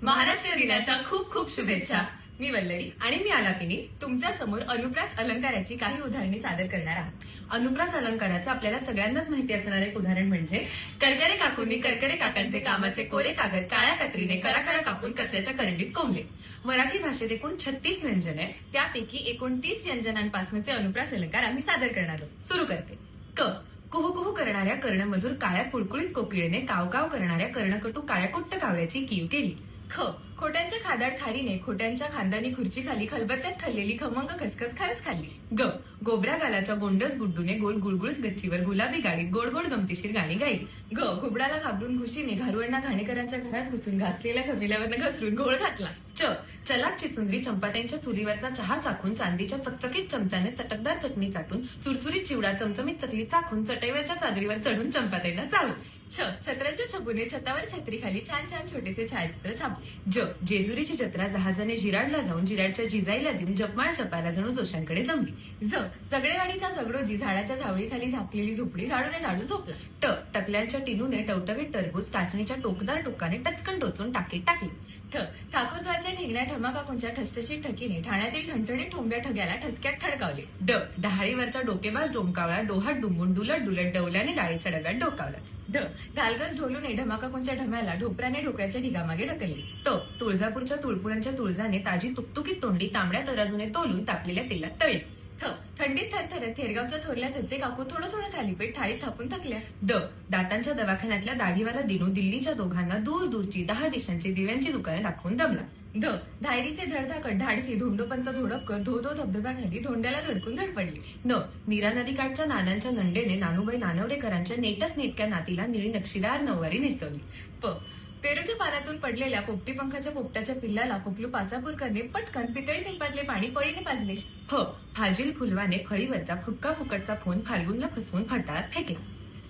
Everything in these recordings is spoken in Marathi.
महाराष्ट्र दिनाच्या खूप खूप शुभेच्छा. मी वल्लरी आणि मी आलापिनी तुमच्या समोर अनुप्रास अलंकाराची काही उदाहरणे सादर करणार आहोत. अनुप्रास अलंकाराचं आपल्याला सगळ्यांनाच माहिती असणारं एक उदाहरण म्हणजे करकरे काकूंनी करकरे काकांचे कामाचे कोरे कागद काळ्या कत्रीने कराकरा कापून कचऱ्याच्या करंडीत कोंबले. मराठी भाषेत एकूण 36 व्यंजन आहे. त्यापैकी 29 व्यंजनांपासूनचे अनुप्रास अलंकार आम्ही सादर करणार आहोत. सुरू करते. क कुहू कुहू करणाऱ्या कर्णमधुर काळ्या कुळकुळीत कोकिळेने काव काव करणाऱ्या कर्णकटू काळ्या कुट्ट कावळ्याची कीव केली. ख खोट्यांच्या खादाड खारीने खोट्यांच्या खानदानी खुर्ची खाली खलबत्त्यात खाल्लेली खमंग खसखस खरंच खाल्ली. ग गोबऱ्या गालाच्या गोंडस गुड्डूने गोल गुळगुळीत गच्चीवर गुलाबी गाडीत गोड गोड गमतीशीर गाणी गायली. ग घुबडाला घाबरून घुशीने घारुअण्णा घाणेकरांच्या घरात घुसून घासलेल्या घमिल्यावरनं घसरून घोळ घातला. च चलाक चिचुंद्री चंपात्यांच्या चुलीवरचा चहा चाखून चांदीच्या चकचकीत चमच्याने चटकदार चटणी चाटून चुरचुरीत चिवडा चमचमीत चकली चाखून चटईवरच्या चादरीवर चढून चंपात्यांना चालू. छ छत्र्याच्या छबूने छतावर छत्री खाली छान छान छोटेसे छायाचित्र छापले. ज जेजुरीची जत्रा जहाजाने जिराडला जाऊन जिराडच्या जिजाईला देऊन जपमाळ जपायला जणू जोशांकडे जमली. ज जगडेवाडीचा सगडोजी झाडाच्या झावळीखाली झाकलेली झोपडी झाडूने झाडून झोपला. ट टकल्यांच्या टिनूने टवटवीत टरबूज टाचणीच्या टोकदार टोकाने टचकन टोचून टाकीत टाकली. ठ ठाकूरद्वारच्या ठेंगण्या ठमाकाकूंच्या ठसठशीत ठकीने ठाण्यातील ठणठणीत ठोंब्या ठग्याला ठसक्यात ठडकावले. ड डहाळीवरचा डोकेबाज डोमकावळा डोहात डुंबून डुलट डुलट डवल्याने डाळीच्या डब्यात डोकावला. ढ ढालगज ढोलूने ढमाकाकूंच्या ढम्याला ढोपऱ्याने ढोकऱ्याच्या ढिगामागे ढकलली. त तुळजापूरच्या तुळपुरांच्या तुळजाने ताजी तुकतुकीत तोंडी तांबड्या तराजूने तोलून तापलेल्या तेलात तळली. थ थंडीत थरथरत थेरगावच्या थोरल्या थत्ते काकू थोडं थोडं थालीपीठ थाळीत थापून थकल्या. ड दातांच्या दवाखान्यातल्या दाढीवाला दिनू दिल्लीच्या दोघांना दूर दूरची 10 दिशांची दिव्यांची दुकाने दाखवून दमला. ध धायरीचे धडधाकट धाडसी धोंडोपंत धोडपकर धो धो धबधब्याखाली धोंड्याला धडकून धडपडली. न नीरा नदीकाठच्या नानांच्या नंडेने नानूबाई नानवडेकरांच्या नेटच नेटक्या नातीला निळी नक्षीदार नऊवारी नेसवली. प पेरूच्या पानातून पडलेल्या पोपटी पंखाच्या पोपटाच्या पिल्लाला पोपलू पाचापूरकरने पटकन पितळी पिंपातले पाणी पळीने पाजले. ह फाजील फुलवाने फळीवरचा फुटका फुकटचा फोन फाल्गुनला फसवून फडताळात फेकला.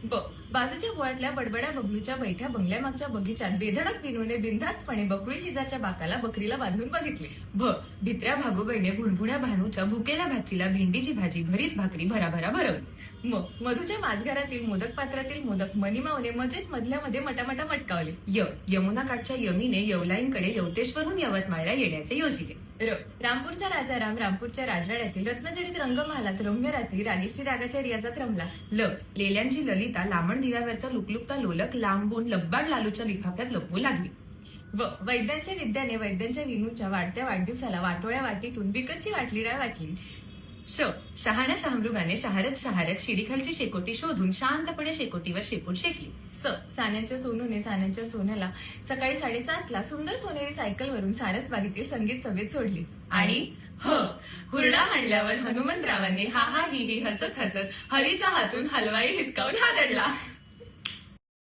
ब बाजूच्या बोळातल्या बडबड्या बबलूच्या बैठ्या बंगल्यामागच्या बगीचात बेधडक विनूने बिनधास्तपणे बकुळी शेजारच्या बाकाला बकरीला बांधून बघितले. भ भित्र्या भागूबाईने भुणभुण्या भानूच्या भुकेल्या भाचीला भेंडीची भाजी भरीत भाकरी भराभरा भरवली. म मधूच्या माझघरातील मोदक पात्रातील मोदक मनीमावने मजेत मधल्या मध्ये मटामटा मटकावले. य यमुना काठच्या यमीने यवलाईंकडे यवतेश्वरहून यवतमाळला येण्याचे योजिले. र रामपूरचा राजा राम रामपूरच्या राजवाड्यातील रत्नजडित रंगमहालात रम्य रात्री रागिष्टी रागाच्या रियाजात रमला. ल लेल्यांची ललिता लांबण दिव्यावरचा लुकलुकता लोलक लांबून लब्बाड लालूच्या लिफाफ्यात लपवू लागली. व वैद्यांच्या विद्याने वैद्यांच्या विनूच्या वाढत्या वाढदिवसाला वाटोळ्या वाटीतून बिकटची वाटली डाळ वाटली. श शहाण्या शहामृगाने शहारत शहारत शिडीखालची शेकोटी शोधून शांतपणे शेकोटीवर शेपूट शेकली. स सान्यांच्या सोनूने सान्यांच्या सोन्याला सकाळी 7:30ला सुंदर सोनेरी सायकलवरून सारस बागेतील संगीत सभेत सोडली. आणि ह हुरडा हाणल्यावर हनुमंतरावांनी हा हा ही ही हसत हसत हरीच्या हातून हलवाई हिसकावून हादरला.